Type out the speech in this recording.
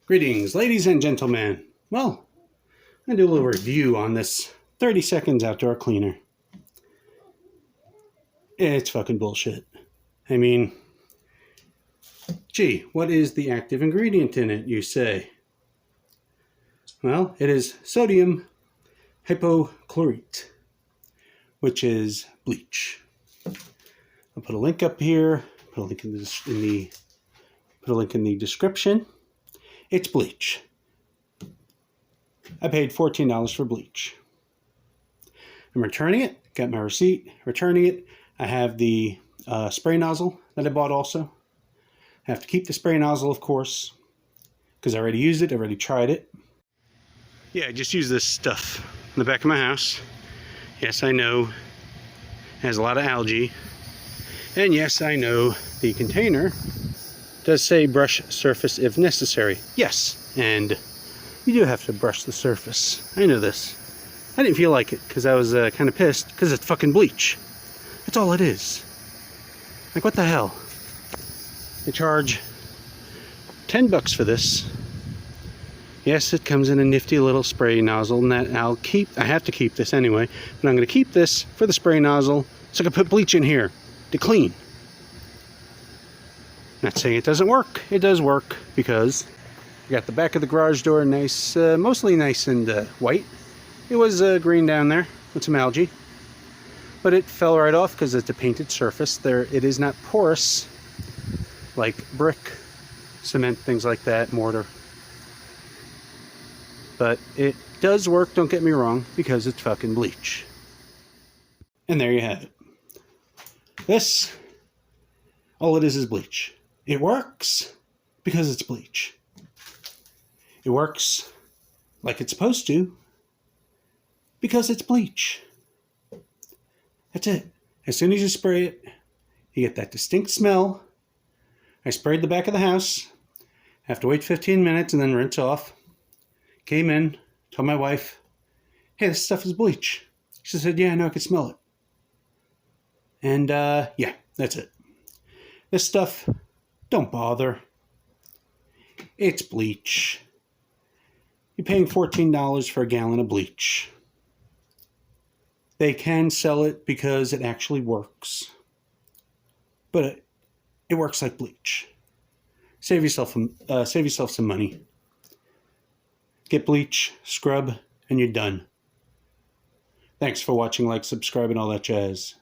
Greetings, ladies and gentlemen. Well, I'm going to do a little review on this 30 seconds outdoor cleaner. It's fucking bullshit. I mean, gee, what is the active ingredient in it, you say? Well, it is sodium hypochlorite, which is bleach. I'll put a link up here, put a link in the description. It's bleach. I paid $14 for bleach. I'm returning it. Got my receipt. Returning it. I have the spray nozzle that I bought also. I have to keep the spray nozzle, of course, because I already used it. I already tried it. Yeah, I just used this stuff in the back of my house. Yes, I know it has a lot of algae. And yes, I know the container does say brush surface if necessary. Yes, and you do have to brush the surface. I know this. I didn't feel like it because I was kind of pissed because it's fucking bleach. That's all it is. Like, what the hell? They charge $10 for this. Yes, it comes in a nifty little spray nozzle, and that I have to keep this anyway, but I'm going to keep this for the spray nozzle so I can put bleach in here to clean. Not saying it doesn't work. It does work because I got the back of the garage door nice, mostly nice and white. It was green down there with some algae, but it fell right off because it's a painted surface. There, it is not porous like brick, cement, things like that, mortar. But it does work, don't get me wrong, because it's fucking bleach. And there you have it. This, all it is bleach. It works because it's bleach. It works like it's supposed to because it's bleach. That's it. As soon as you spray it, you get that distinct smell. I sprayed the back of the house. Have to wait 15 minutes and then rinse off. Came in, told my wife, hey, this stuff is bleach. She said, yeah, I know, I can smell it. And yeah, that's it. This stuff, don't bother. It's bleach. You're paying $14 for a gallon of bleach. They can sell it because it actually works. But it works like bleach. Save yourself some money. Get bleach, scrub, and you're done. Thanks for watching, like, subscribe, and all that jazz.